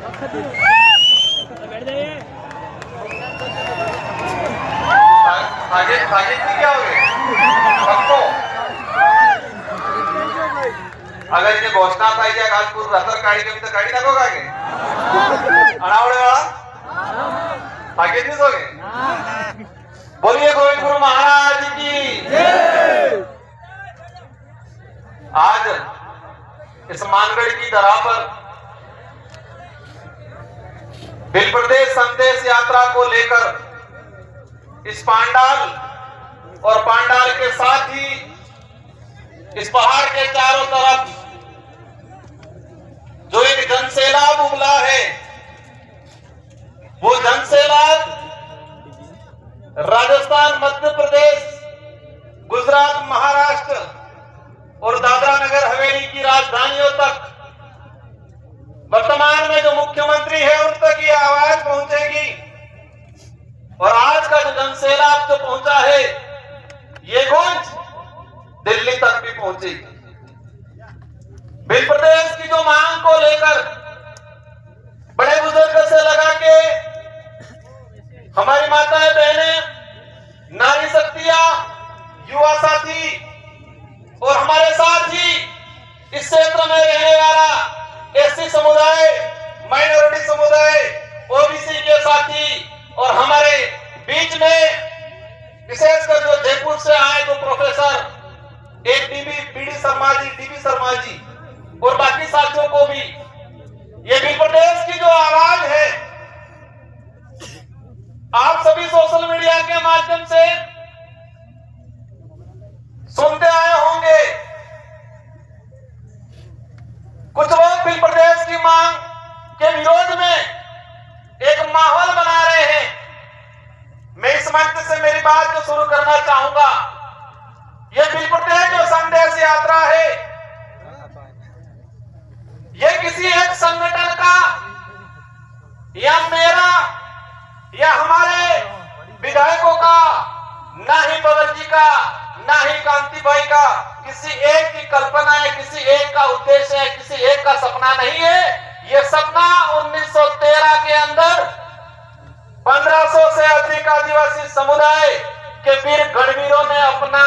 आगे आगे क्या हो गए सबको अगर इथे घोषणा पाहिजे कालपूर रतर काढी कमी तर काढी नको का गे अनावडे वाला आगे नहीं सोगे बोलिए गोविंद गुरु महाराज की जय। आज इस मानगढ़ की धरा पर बिल प्रदेश संदेश यात्रा को लेकर इस पांडाल और पांडाल के साथ ही इस पहाड़ के चारों तरफ जो एक जनसैलाब उमला है, वो जनसैलाब राजस्थान, मध्य प्रदेश, गुजरात, महाराष्ट्र और दादरा नगर हवेली की राजधानियों तक वर्तमान में जो मुख्यमंत्री है उन तक ये आवाज पहुंचेगी। और आज का जो जनसैलाब जो पहुंचा है, ये गूंज दिल्ली तक भी पहुंचेगी। बिल प्रदेश की जो मांग को लेकर बड़े बुजुर्ग से लगा के हमारी माताएं बहनें, नारी शक्तियां, युवा साथी और हमारे साथ ही इस क्षेत्र में रहने वाला एससी समुदाय, माइनॉरिटी समुदाय, ओबीसी के साथी और हमारे बीच में विशेषकर जो जयपुर से आए तो प्रोफेसर एक बीडी शर्मा जी और बाकी साथियों को भी ये बिल प्रदेश की जो आवाज है, आप सभी सोशल मीडिया के माध्यम से सुनते आए होंगे। कुछ लोग बिल प्रदेश की मांग के विरोध में एक माहौल बना रहे हैं। मैं इस मंच से मेरी बात को शुरू करना चाहूंगा। यह बिल प्रदेश जो संदेश यात्रा है, यह किसी एक संगठन का या मेरा या हमारे विधायकों का, ना ही पवन जी का, ना ही कांति भाई का किसी एक की कल्पना है, किसी एक का उद्देश्य है, किसी एक का सपना नहीं है। यह सपना 1913 के अंदर 1500 से अधिक आदिवासी समुदाय के वीर गणवीरों ने अपना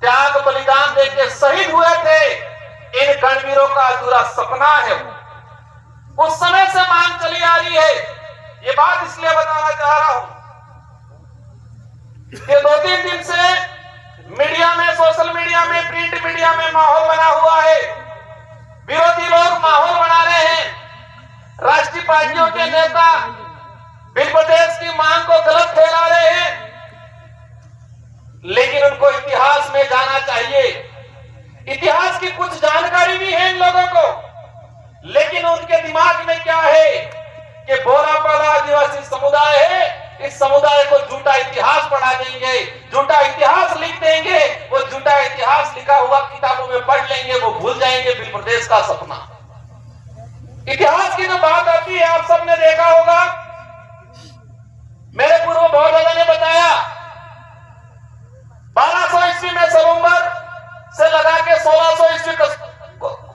त्याग बलिदान देकर शहीद हुए थे। इन गणवीरों का अधूरा सपना है। उस समय से मांग चली आ रही है। ये बात इसलिए बताना चाह रहा हूं कि 2-3 दिन से मीडिया में, सोशल मीडिया में, प्रिंट मीडिया में माहौल बना हुआ है। विरोधी लोग माहौल बना रहे हैं। राष्ट्रीय पार्टियों के नेता बिल प्रदेश की मांग को गलत ठहरा रहे हैं, लेकिन उनको इतिहास में जाना चाहिए। इतिहास की कुछ जानकारी भी है इन लोगों को, लेकिन उनके दिमाग में क्या है कि बोरापाला आदिवासी समुदाय है, इस समुदाय को झूठा इतिहास पढ़ा देंगे, झूठा इतिहास लिख देंगे। वो झूठा इतिहास लिखा हुआ किताबों में पढ़ लेंगे, वो भूल जाएंगे बिल प्रदेश का सपना। इतिहास की जो बात आती है, आप सबने देखा होगा, मेरे पूर्व बहुत दादा ने बताया 1200 ईस्वी में सरोवर से लगा के 1600 ईस्वी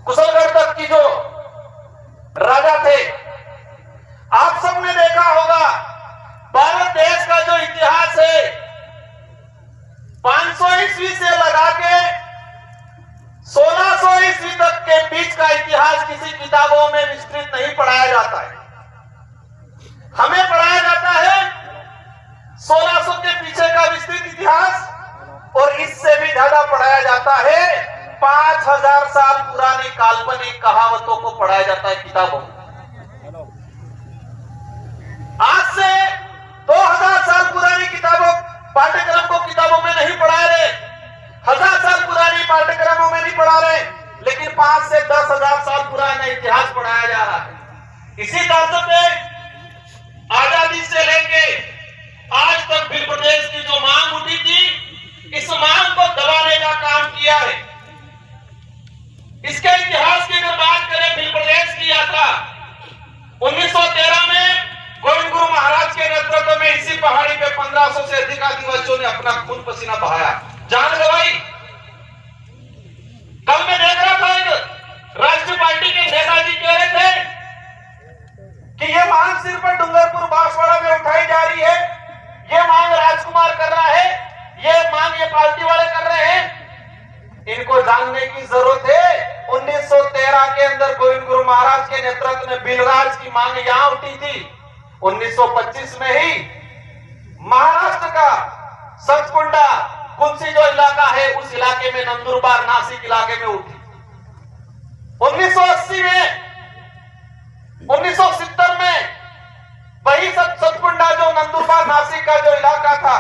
कुशलगढ़ तक की जो राजा थे, आप सबने देखा होगा भारत देश का जो इतिहास है 500 ईस्वी से लगा के 1600 ईस्वी तक के बीच का इतिहास किसी किताबों में विस्तृत नहीं पढ़ाया जाता है। हमें पढ़ाया जाता है 1600 के पीछे का विस्तृत इतिहास, और इससे भी ज्यादा पढ़ाया जाता है 5000 साल पुरानी काल्पनिक कहावतों को पढ़ाया जाता है किताबों में। आज से 2000 साल पुरानी किताबों पाठ्यक्रम को किताबों में नहीं पढ़ा रहे, 1000 साल पुरानी पाठ्यक्रमों में नहीं पढ़ा रहे, लेकिन 5 से 10,000 साल पुराना इतिहास पढ़ाया जा रहा है। इसी तर्ज पे आजादी से लेके आज तक बिल प्रदेश की जो मांग उठी थी, इस मांग को दबाने का काम किया है। इसके इतिहास की अगर बात करें, बिल प्रदेश की यात्रा 1913 में गोविंद गुरु महाराज के नेतृत्व में इसी पहाड़ी पे 1500 से अधिक आदिवासियों ने अपना खून पसीना बहाया, जान गंवाई। कल मैं देख रहा था, एक राष्ट्रीय पार्टी के नेताजी कह रहे थे मांग सिर पर डूंगरपुर बांसवाड़ा में उठाई जा रही है, ये मांग राजकुमार कर रहा है, ये मांग ये पार्टी वाले कर रहे हैं। इनको जानने की जरूरत है 1913 के अंदर गोविंद गुरु महाराज के नेतृत्व में बिलराज की मांग यहां उठी थी। 1925 में ही महाराष्ट्र का सचकुंडा कुंसी जो इलाका है उस इलाके में नंदुरबार नासिक इलाके में उठी। 1980 में 1970 में वही सचकुंडा जो नंदुरबार नासिक का जो इलाका था,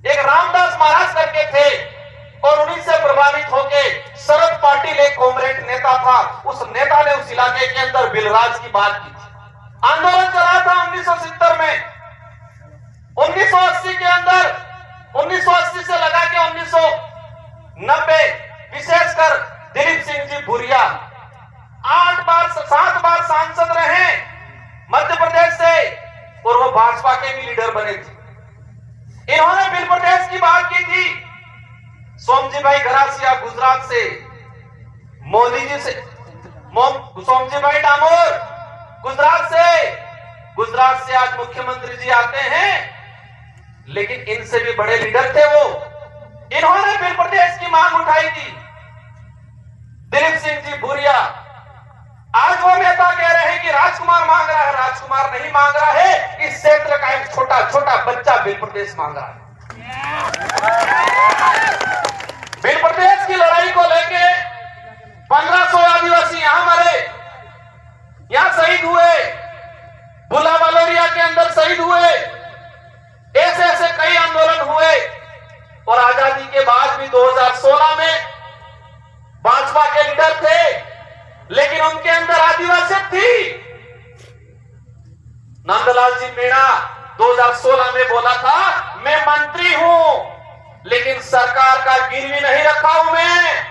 एक रामदास महाराज करके थे और उन्हीं से प्रभावित होके शरद पाटिल एक कॉमरेड नेता था, उस नेता ने उस इलाके के अंदर बिलराज की बात की थी। आंदोलन चला था 1970 में। 1980 के अंदर 1980 से लगा के 1990 विशेषकर दिलीप सिंह जी भूरिया 7 बार सांसद रहे मध्य प्रदेश से और वो भाजपा के भी लीडर बने थे। इन्होंने बिल प्रदेश की बात की थी। सोमजी भाई घरासिया गुजरात से, मोदी जी से, सोमजी भाई डामोर गुजरात से आज मुख्यमंत्री जी आते हैं, लेकिन इनसे भी बड़े लीडर थे वो। इन्होंने बिल प्रदेश की मांग उठाई थी। दिलीप सिंह जी भूरिया, आज वो नेता कह रहे हैं कि राजकुमार मांग रहा है, राजकुमार नहीं मांग रहा है, इस क्षेत्र का एक छोटा छोटा बच्चा बिल प्रदेश मांग रहा है। बिल प्रदेश की लड़ाई को लेके 1500 आदिवासी यहां मरे, यहां शहीद हुए, भुला बलोरिया के अंदर शहीद हुए, ऐसे ऐसे कई आंदोलन हुए। और आजादी के बाद भी 2016 में भाजपा के लीडर थे, लेकिन उनके अंदर आदिवासी थी। नंदलाल जी मीणा 2016 में बोला था, मैं मंत्री हूं लेकिन सरकार का गिरवी नहीं रखा हूं मैं,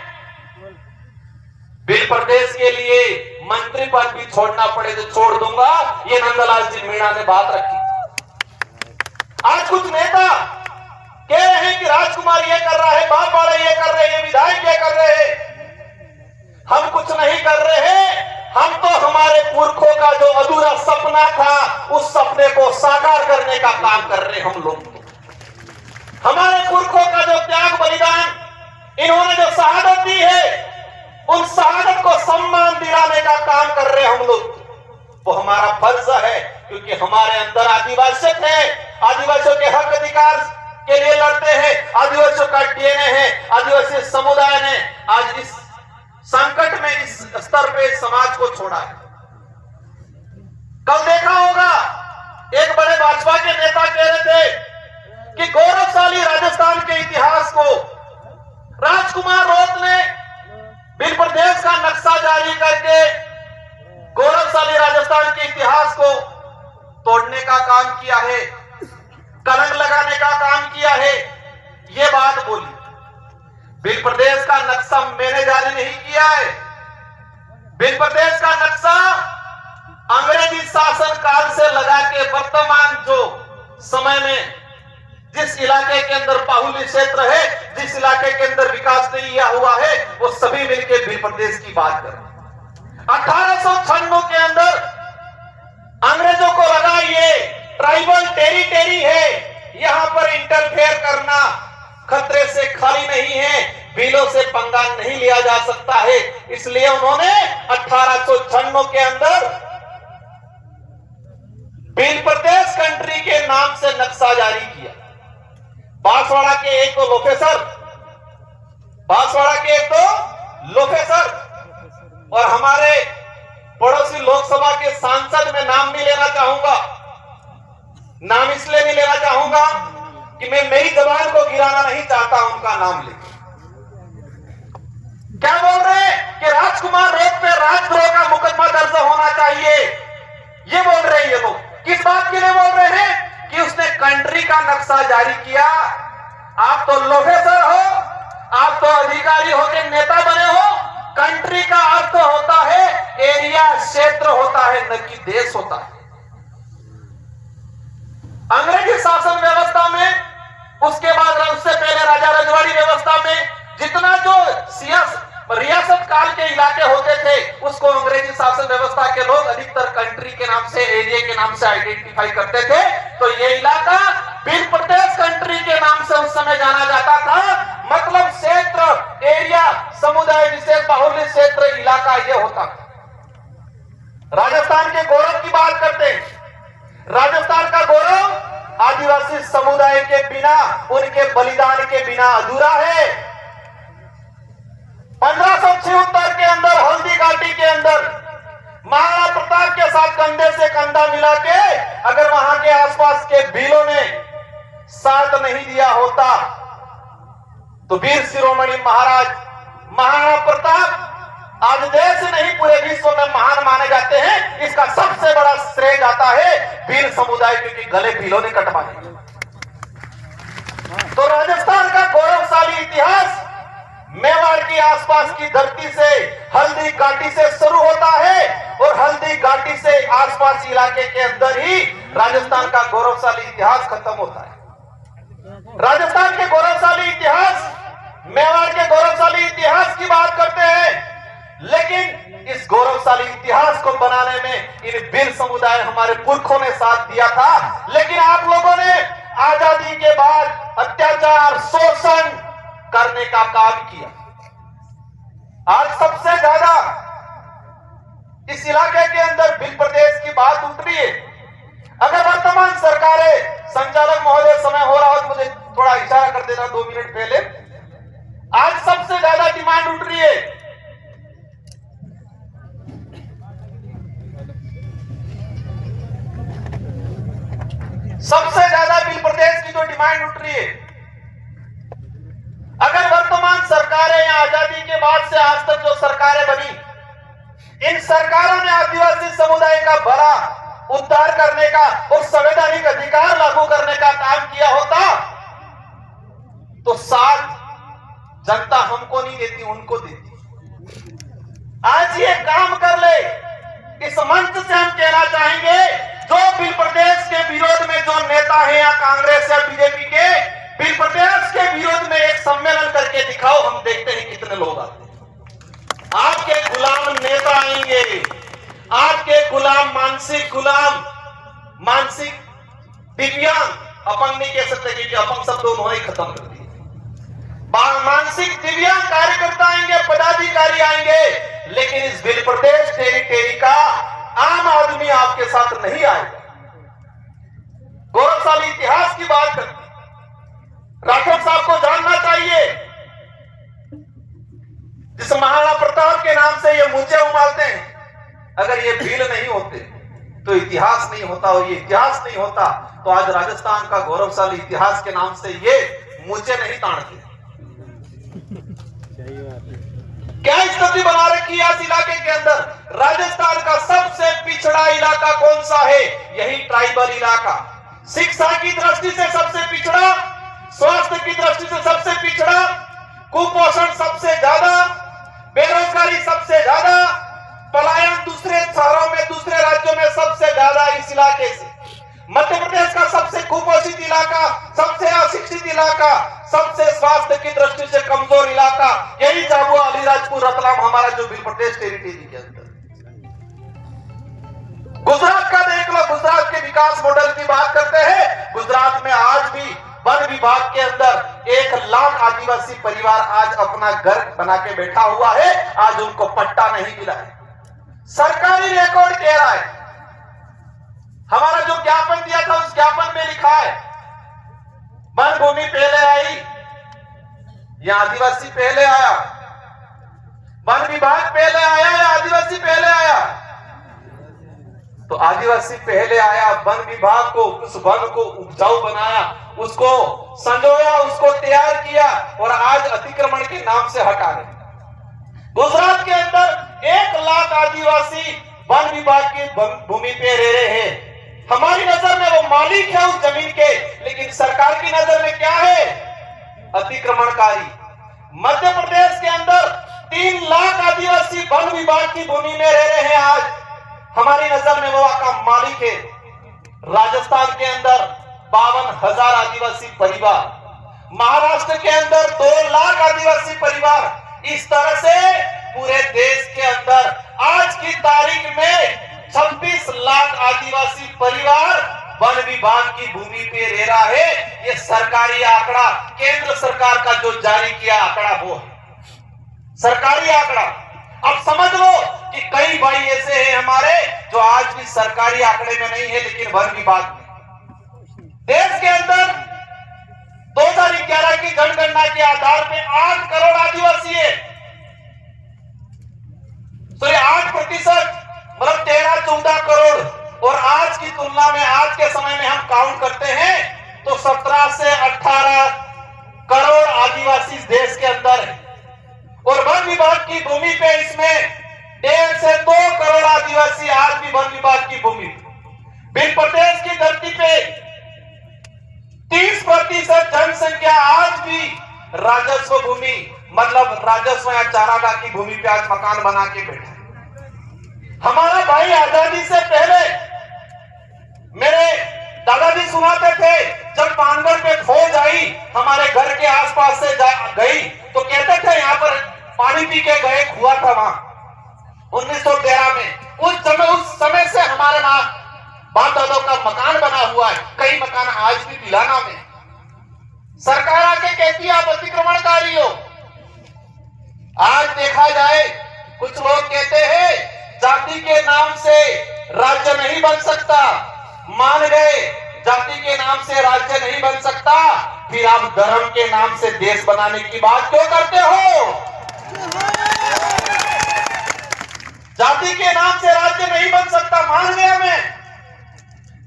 बिल प्रदेश के लिए मंत्री पद भी छोड़ना पड़े तो छोड़ दूंगा, ये नंदलाल जी मीणा ने बात रखी। आज कुछ नेता कह रहे हैं कि राजकुमार ये कर रहा है, बाप वाले ये कर रहे हैं, विधायक ये कर रहे हैं। हम कुछ नहीं कर रहे हैं, हम तो हमारे पुरखों का जो अधूरा सपना था उस सपने को साकार करने का काम कर रहे हैं हम लोग। हमारे पुरखों का जो त्याग बलिदान, इन्होंने जो शहादत दी है, उन शहादत को सम्मान दिलाने का काम कर रहे हैं हम लोग। वो हमारा फर्ज है, क्योंकि हमारे अंदर आदिवासी है, आदिवासियों के हक अधिकार के लिए लड़ते हैं, आदिवासियों का डीएनए है। आदिवासी समुदाय ने आज इस संकट में इस स्तर पे समाज को छोड़ा है। कल देखा होगा एक बड़े भाजपा के नेता कह रहे थे कि गौरवशाली राजस्थान के इतिहास को राजकुमार रोत ने बिल प्रदेश का नक्शा जारी करके गौरवशाली राजस्थान के इतिहास को तोड़ने का काम किया है, कलंक लगाने का काम किया है, ये बात बोली। बिल प्रदेश का नक्शा मैंने जारी नहीं किया है। बिल प्रदेश का नक्शा अंग्रेजी शासन काल से लगा के वर्तमान जो समय में जिस इलाके के अंदर बाहुल्य क्षेत्र है, जिस इलाके के अंदर विकास नहीं हुआ है, वो सभी मिलकर बिल प्रदेश की बात करें। 1896 के अंदर अंग्रेजों को लगा ये ट्राइबल टेरिटरी है, यहां पर इंटरफेयर करना खतरे से खाली नहीं है, बिलों से पंगा नहीं लिया जा सकता है। इसलिए उन्होंने 1896 के अंदर बिल प्रदेश कंट्री के नाम से नक्शा जारी किया। बांसवाड़ा के एक तो लोफेसर, बांसवाड़ा के एक तो लोफेसर और हमारे पड़ोसी लोकसभा के सांसद में नाम नहीं लेना चाहूंगा। नाम इसलिए नहीं लेना चाहूंगा कि मैं मेरी जबान को गिराना नहीं चाहता उनका नाम ले। क्या बोल रहे हैं कि राजकुमार रोड पे राजद्रोह का मुकदमा दर्ज होना चाहिए, ये बोल रहे हैं ये लोग। किस बात के लिए बोल रहे हैं? कि उसने कंट्री का नक्शा जारी किया। आप तो लोफेसर हो, आप तो अधिकारी होकर नेता बने हो। कंट्री का अर्थ होता है एरिया, क्षेत्र होता है, न कि देश होता है। अंग्रेजी शासन व्यवस्था में, उसके बाद उससे पहले राजा रजवाड़ी व्यवस्था में जितना जो रियासत काल के इलाके होते थे, उसको अंग्रेजी शासन व्यवस्था के लोग अधिकतर कंट्री कंट्री के नाम से, एरिया के नाम से आइडेंटिफाई करते थे। तो ये इलाका बिल प्रदेश कंट्री के नाम से उस समय जाना जाता था। मतलब क्षेत्र, एरिया, समुदाय विशेष, बाहुल्य क्षेत्र, इलाका ये होता था। राजस्थान के गौरव की बात करते हैं। राजस्थान का गौरव आदिवासी समुदाय के बिना, उनके बलिदान के बिना अधूरा है। 1576 के अंदर हल्दी घाटी के अंदर महाराणा प्रताप के साथ कंधे से कंधा मिला के अगर वहां के आसपास के भीलों ने साथ नहीं दिया होता तो वीर शिरोमणि महाराज महाराणा प्रताप आज देश नहीं पूरे विश्व में महान माने जाते हैं। इसका सबसे बड़ा श्रेय जाता है वीर समुदाय के गले भीलों ने कटवाए। तो राजस्थान का गौरवशाली इतिहास मेवाड़ की आसपास की धरती से, हल्दी घाटी से शुरू होता है और हल्दी घाटी से आसपास इलाके के अंदर ही राजस्थान का गौरवशाली इतिहास खत्म होता है। राजस्थान के गौरवशाली इतिहास, मेवाड़ के गौरवशाली इतिहास की बात करते हैं, लेकिन इस गौरवशाली इतिहास को बनाने में इन वीर समुदाय हमारे पुरखों ने साथ दिया था। लेकिन आप लोगों ने आजादी के बाद अत्याचार, शोषण करने का काम किया। आज सबसे ज्यादा इस इलाके के अंदर बिल प्रदेश की बात उठ रही है। अगर वर्तमान सरकारें, संचालक महोदय समय हो रहा हो तो मुझे थोड़ा इशारा कर देना 2 मिनट पहले। आज सबसे ज्यादा डिमांड उठ रही है सबसे ज्यादा बिल प्रदेश की जो डिमांड उठ रही है, अगर वर्तमान सरकारें या आजादी के बाद से आज तक जो सरकारें बनी, इन सरकारों ने आदिवासी समुदाय का भला उद्धार करने का और संवैधानिक अधिकार लागू करने का काम किया होता तो साथ जनता हमको नहीं देती, उनको देती। आज ये काम कर ले, इस मंच से हम कहना चाहेंगे जो बिल प्रदेश के विरोध में जो नेता है या कांग्रेस या बीजेपी के, बिल प्रदेश के विरोध में एक सम्मेलन करके दिखाओ, हम देखते हैं कितने लोग आते हैं। आपके गुलाम नेता आएंगे, आपके गुलाम मानसिक दिव्यांग, अपंग नहीं कह सकते क्योंकि अपंग शब्द उन्होंने खत्म कर दिया। मानसिक दिव्यांग कार्यकर्ता आएंगे, पदाधिकारी आएंगे, लेकिन इस बिल प्रदेश टेरिटरी का आम आदमी आपके साथ नहीं आएगा। गौरवशाली इतिहास की बात करते, राठौर साहब को जानना चाहिए, जिस महाराणा प्रताप के नाम से ये मूंछें उमालते हैं, अगर ये भील नहीं होते तो इतिहास नहीं होता, और ये इतिहास नहीं होता तो आज राजस्थान का गौरवशाली इतिहास के नाम से ये मूंछें नहीं ताड़ते। क्या स्थिति बना रखी है इस इलाके के अंदर? राजस्थान का सबसे पिछड़ा इलाका कौन सा है? यही ट्राइबल इलाका। शिक्षा की दृष्टि से सबसे पिछड़ा, स्वास्थ्य की दृष्टि से सबसे पिछड़ा, कुपोषण सबसे ज्यादा, बेरोजगारी सबसे ज्यादा, पलायन दूसरे शहरों में, दूसरे राज्यों में सबसे ज्यादा इस इलाके से। मध्य प्रदेश का सबसे कुपोषित इलाका, सबसे अशिक्षित इलाका, सबसे स्वास्थ्य की दृष्टि से कमजोर इलाका, यही झाबुआ, अलीराजपुर, रतलाम हमारा जो बिल प्रदेश टेरिटरी के अंदर। गुजरात का देख लो, गुजरात के विकास मॉडल की बात करते हैं। गुजरात में आज भी वन विभाग के अंदर 1 लाख आदिवासी परिवार आज अपना घर बना के बैठा हुआ है, आज उनको पट्टा नहीं मिला है। सरकारी रिकॉर्ड कह रहा है, हमारा जो ज्ञापन दिया था उस ज्ञापन में लिखा है वन भूमि पहले आई या आदिवासी पहले आया, वन विभाग पहले आया या आदिवासी पहले आया? तो आदिवासी पहले आया, वन विभाग को, उस वन को उपजाऊ बनाया, उसको संजोया, उसको तैयार किया और आज अतिक्रमण के नाम से हटा रहे। गुजरात के अंदर 1 लाख आदिवासी वन विभाग की भूमि पे रह रहे हैं। हमारी नजर में वो मालिक है उस जमीन के, लेकिन सरकार की नजर में क्या है? अतिक्रमणकारी। मध्य प्रदेश के अंदर 3 लाख आदिवासी वन विभाग की भूमि में रह रहे हैं, आज हमारी नजर में वो का मालिक है। राजस्थान के अंदर 52,000 आदिवासी परिवार, महाराष्ट्र के अंदर 2 लाख आदिवासी परिवार, इस तरह से पूरे देश के अंदर आज की तारीख में 26 लाख आदिवासी परिवार वन विभाग की भूमि पे रह रहा है। ये सरकारी आंकड़ा, केंद्र सरकार का जो जारी किया आंकड़ा वो है सरकारी आंकड़ा। अब समझ लो कि कई भाई ऐसे हैं हमारे जो आज भी सरकारी आंकड़े में नहीं है, लेकिन वन विभाग में। देश के अंदर 2011 की जनगणना के आधार पे 8 करोड़ आदिवासी है। 8%, मतलब 13-14 करोड़। और आज की तुलना में, आज के समय में हम काउंट करते हैं तो 17 से 18 करोड़ आदिवासी देश के अंदर है। और वन विभाग की भूमि पे इसमें 1.5 से 2 करोड़ आदिवासी आज भी वन विभाग की भूमि। भिन्न प्रदेश की धरती पे 30% जनसंख्या आज भी राजस्व भूमि, मतलब राजस्व या चारागाह की भूमि पे आज मकान बना के बैठा है। हमारा भाई आजादी से पहले मेरे दादाजी सुनाते थे, जब पानगढ़ पे फौज आई हमारे घर के आसपास से गई तो कहते थे यहाँ पर पानी पी के गए, हुआ था वहां 1913 में। उस समय से हमारे वहां बाप दादों का मकान बना हुआ है। कई मकान आज भी पिलाना में। सरकार आके कहती है आप अतिक्रमणकारी हो। आज देखा जाए, कुछ लोग कहते हैं जाति के नाम से राज्य नहीं बन सकता। मान गए जाति के नाम से राज्य नहीं बन सकता, फिर आप धर्म के नाम से देश बनाने की बात क्यों करते हो? जाति के नाम से राज्य नहीं बन सकता, मान गया मैं,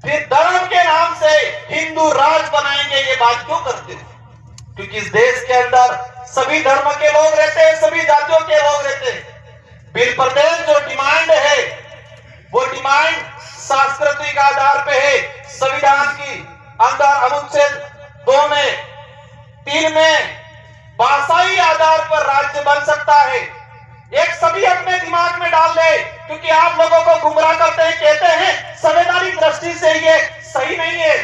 फिर धर्म के नाम से हिंदू राज बनाएंगे, ये बात क्यों करते हो? क्योंकि इस देश के अंदर सभी धर्म के लोग रहते हैं, सभी जातियों के लोग रहते हैं। बिल प्रदेश जो डिमांड है वो डिमांड सांस्कृतिक आधार पे है। संविधान की अंदर अनुच्छेद 2 में 3 में भाषाई आधार पर राज्य बन सकता है। एक सभी अपने दिमाग में डाल ले, क्योंकि आप लोगों को गुमराह करते हैं, कहते हैं संवैधानिक दृष्टि से ये सही नहीं है।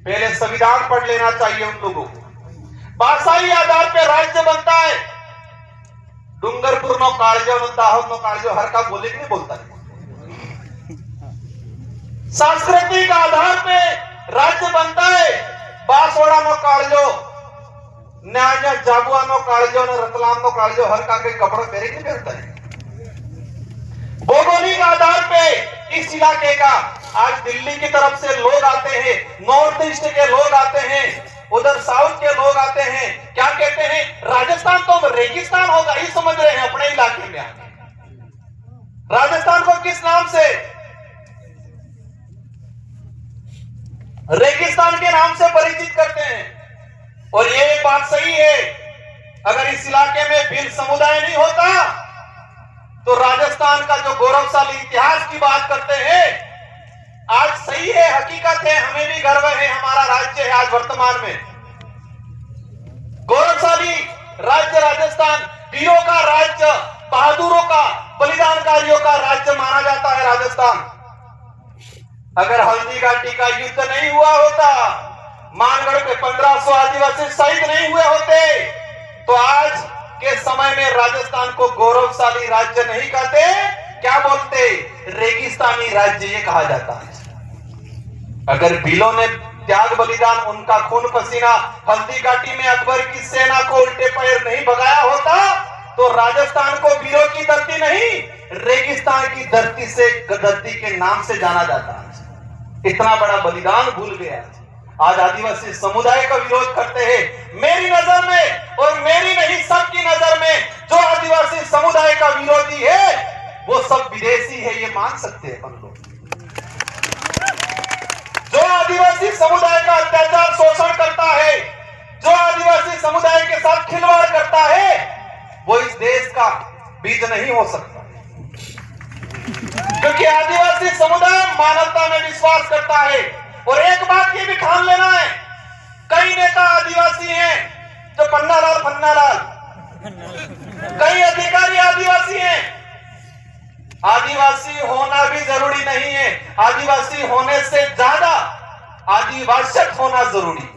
पहले संविधान पढ़ लेना चाहिए उन लोगों को। भाषाई आधार पर राज्य बनता है। डूंगरपुर नो कालजो, दाहोद नो कालजो, हर का बोले नहीं बोलता है। सांस्कृतिक आधार पे राज्य बनता है। बांसवाड़ा नो कालजो, न्याय जाबुआ नो कालजो, रतलाम नो कालजो, हर का के कपड़े पहने नहीं पहनता है। भौगोलिक आधार पे इस इलाके का, आज दिल्ली की तरफ से लोग आते हैं, नॉर्थ ईस्ट के लोग आते हैं, उधर साउथ के लोग आते हैं, क्या कहते हैं राजस्थान तो रेगिस्तान होगा, ये समझ रहे हैं अपने इलाके में आके। राजस्थान को किस नाम से? रेगिस्तान के नाम से परिचित करते हैं। और ये बात सही है, अगर इस इलाके में भील समुदाय नहीं होता तो राजस्थान का जो गौरवशाली इतिहास की बात करते हैं, आज सही है, हकीकत है, हमें भी गर्व है, हमारा राज्य है आज वर्तमान में गौरवशाली राज्य राजस्थान। वीरों का राज्य, बहादुरों का, बलिदानकारियों का राज्य माना जाता है राजस्थान। अगर हल्दी घाटी का युद्ध नहीं हुआ होता, मानगढ़ पे 1500 आदिवासी शहीद नहीं हुए होते, तो आज के समय में राजस्थान को गौरवशाली राज्य नहीं कहते, क्या बोलते? रेगिस्तानी राज्य ये कहा जाता है। अगर भीलों ने त्याग बलिदान, उनका खून पसीना हल्दी घाटी में अकबर की सेना को उल्टे पैर नहीं भगाया होता, तो राजस्थान को वीरों की धरती नहीं, रेगिस्तान की धरती से धरती के नाम से जाना जाता है। इतना बड़ा बलिदान भूल गया। आज आदिवासी समुदाय का विरोध करते हैं। मेरी नजर में और मेरी नहीं, सबकी नजर में जो आदिवासी समुदाय का विरोधी है वो सब विदेशी है, ये मान सकते हैं हम लोग। जो आदिवासी समुदाय का अत्याचार शोषण करता है, जो आदिवासी समुदाय के साथ खिलवाड़ करता है, वो इस देश का बीज नहीं हो सकता। क्योंकि आदिवासी समुदाय मानवता में विश्वास करता है। और एक बात ये भी ठान लेना है, कई नेता आदिवासी हैं जो पन्नालाल फन्नालाल, कई अधिकारी आदिवासी हैं। आदिवासी होना भी जरूरी नहीं है, आदिवासी होने से ज्यादा आदिवासियत होना जरूरी है।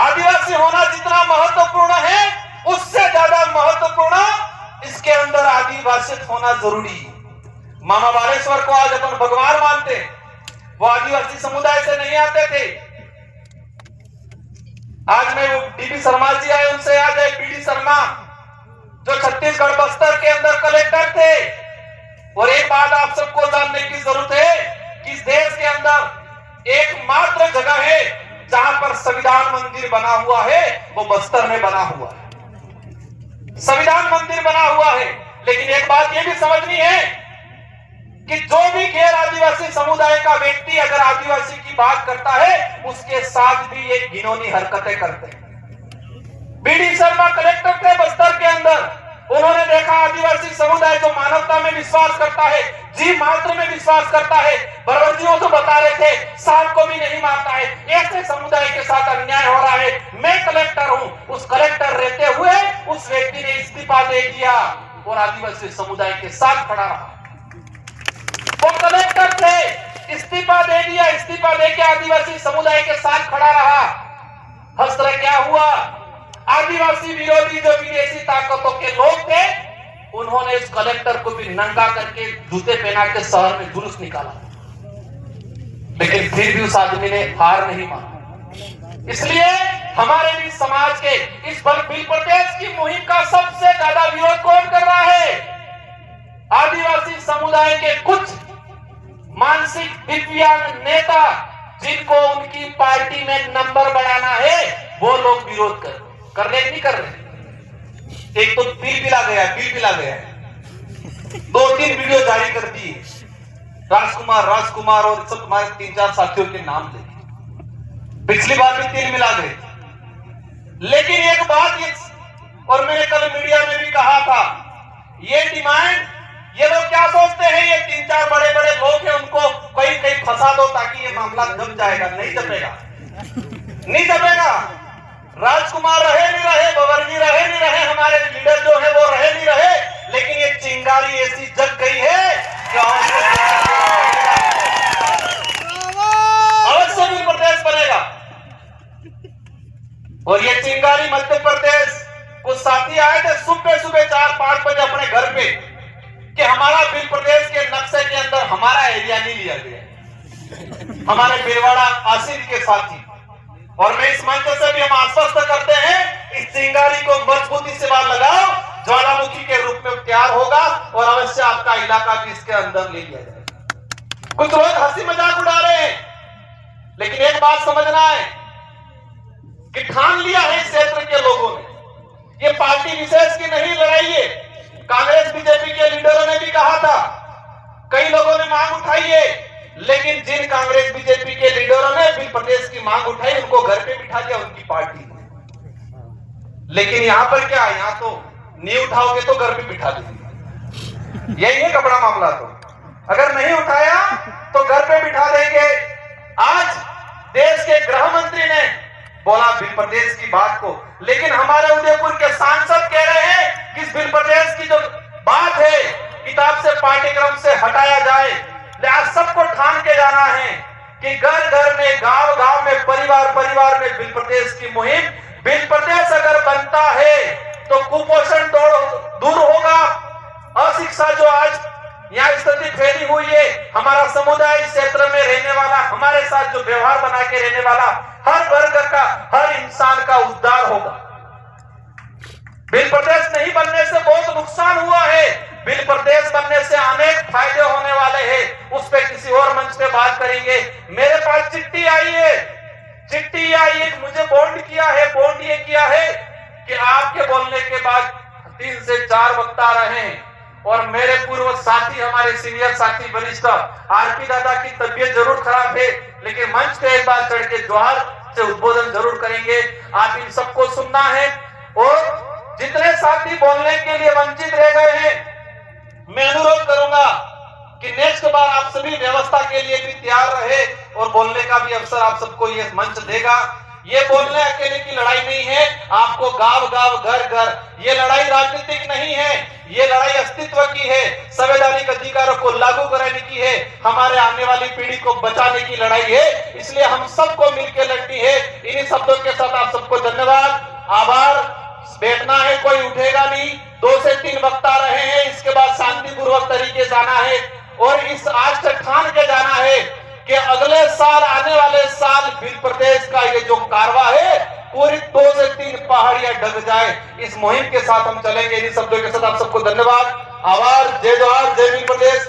आदिवासी होना जितना महत्वपूर्ण है, उससे ज्यादा महत्वपूर्ण इसके अंदर आदिवासियत होना जरूरी है। मामा बालेश्वर को आज अपन भगवान मानते हैं, वो आदिवासी समुदाय से नहीं आते थे। आज मैं वो डीबी शर्मा जी आए, उनसे याद है बीडी शर्मा जो छत्तीसगढ़ बस्तर के अंदर कलेक्टर थे। और एक बात आप सबको जानने की जरूरत है कि इस देश के अंदर एकमात्र जगह है जहां पर संविधान मंदिर बना हुआ है, वो बस्तर में बना हुआ है। संविधान मंदिर बना हुआ है। लेकिन एक बात यह भी समझनी है कि जो भी गैर आदिवासी समुदाय का व्यक्ति अगर आदिवासी की बात करता है, उसके साथ भी ये घिनौनी हरकतें करते हैं। बीडी शर्मा कलेक्टर थे बस्तर के अंदर, उन्होंने देखा आदिवासी समुदाय जो मानवता में विश्वास करता है, जीव मात्र में विश्वास करता है, बरवर जी वो तो बता रहे थे सांप को भी नहीं मारता है, ऐसे समुदाय के साथ अन्याय हो रहा है। मैं कलेक्टर हूं, उस कलेक्टर रहते हुए उस व्यक्ति ने इस्तीफा दे दिया और आदिवासी समुदाय के साथ खड़ा रहा। वो कलेक्टर थे, इस्तीफा दे दिया, इस्तीफा देके आदिवासी समुदाय के साथ खड़ा रहा। हस्त्र क्या हुआ? आदिवासी विरोधी जो विदेशी ताकतों के लोग थे, उन्होंने इस कलेक्टर को भी नंगा करके जूते पहना के शहर में जुलूस निकाला। लेकिन फिर भी उस आदमी ने हार नहीं माना। इसलिए हमारे भी समाज के इस बिल प्रदेश की मुहिम का सबसे ज्यादा विरोध कौन कर रहा है? आदिवासी समुदाय के कुछ मानसिक दिव्यांग नेता, जिनको उनकी पार्टी में नंबर बढ़ाना है, वो लोग विरोध कर रहे नहीं कर रहे। एक तो बिल पिला गया 2-3 वीडियो जारी कर दी, राजकुमार और सब तुम्हारे 3-4 साथियों के नाम ले। पिछली बार भी 3 मिला गए। लेकिन एक बात और मैंने कल मीडिया में भी कहा था, ये डिमांड ये लोग क्या सोचते हैं, ये 3-4 बड़े लोग हैं, उनको कहीं फंसा दो ताकि ये मामला दब जाएगा। नहीं दबेगा। राजकुमार रहे नहीं रहे, बवर्जी रहे नहीं रहे, हमारे लीडर जो है वो रहे नहीं रहे, लेकिन ये चिंगारी ऐसी जग गई है कि अवश्य भी प्रदेश बनेगा। और ये चिंगारी मध्य प्रदेश, कुछ साथी आए थे सुबह 4-5 बजे अपने घर पे कि हमारा बिल प्रदेश के नक्शे के अंदर हमारा एरिया नहीं लिया गया। हमारे बिरवाड़ा आसिफ के साथी, और मैं इस मंच से भी हम आश्वस्त करते हैं, इस चिंगारी को मजबूती से बाहर लगाओ, ज्वालामुखी के रूप में तैयार होगा और अवश्य आपका इलाका भी इसके अंदर ले लिया जाएगा। कुछ लोग हंसी मजाक उड़ा रहे हैं, लेकिन एक बात समझना है कि ठान लिया है इस क्षेत्र के लोगों ने, ये पार्टी विशेष की नहीं लड़ाई है। कांग्रेस बीजेपी के लीडरों ने भी कहा था, कई लोगों ने मांग उठाई है, लेकिन जिन कांग्रेस बीजेपी के लीडरों ने बिल प्रदेश की मांग उठाई, उनको घर पे बिठा दिया उनकी पार्टी ने। लेकिन यहां पर क्या, यहां तो नहीं उठाओगे तो घर पे बिठा देंगे। यही है कपड़ा मामला। तो अगर नहीं उठाया तो घर पे बिठा देंगे। आज देश के गृह मंत्री ने बोला बिल प्रदेश की बात को, लेकिन हमारे उदयपुर के सांसद कह रहे हैं कि इस बिल प्रदेश की जो बात है किताब से, पाठ्यक्रम से हटाया जाए। आज सबको ठान के जाना है कि घर घर में, गांव गांव में, परिवार में बिल प्रदेश की मुहिम। बिल प्रदेश अगर बनता है तो कुपोषण दूर होगा। अशिक्षा जो आज यहाँ स्थिति फैली हुई है, हमारा समुदाय इस क्षेत्र में रहने वाला, हमारे साथ जो व्यवहार बना के रहने वाला हर वर्ग का, हर इंसान का उद्धार होगा। बिल प्रदेश नहीं बनने से बहुत नुकसान हुआ है, बिल प्रदेश बनने से अनेक फायदे होने वाले हैं। उस पे किसी और मंच पे बात करेंगे। मेरे पास चिट्ठी आई है, मुझे बॉन्ड ये किया है कि आपके बोलने के बाद 3 से 4 वक्ता रहे हैं, और मेरे पूर्व साथी, हमारे सीनियर साथी वरिष्ठ आरपी दादा की तबीयत जरूर खराब है, लेकिन मंच पे एक बार चढ़ के जोहार से उद्बोधन जरूर करेंगे। आप इन सबको सुनना है। और जितने साथी बोलने के लिए वंचित रह गए हैं, मैं अनुरोध करूंगा कि नेक्स्ट बार आप सभी व्यवस्था के लिए भी तैयार रहे, और बोलने का भी अवसर आप सबको ये मंच देगा। ये बोलने अकेले की लड़ाई नहीं है, आपको गांव गांव, घर घर, ये लड़ाई राजनीतिक नहीं है, ये लड़ाई अस्तित्व की है, संवैधानिक अधिकारों को लागू कराने की है, हमारे आने वाली पीढ़ी को बचाने की लड़ाई है। इसलिए हम सबको मिलकर लड़नी है। इन्हीं शब्दों के साथ आप सबको धन्यवाद, आभार। बैठना है, कोई उठेगा नहीं। 2 से 3 वक्ता रहे हैं, इसके बाद शांतिपूर्वक तरीके जाना है। और इस आज से ठान के जाना है कि अगले साल, आने वाले साल भील प्रदेश का ये जो कारवा है पूरी 2 से 3 पहाड़ियां ढक जाए। इस मुहिम के साथ हम चलेंगे। इन शब्दों के साथ आप सबको धन्यवाद, आभार, जय जोहार, जय भील प्रदेश।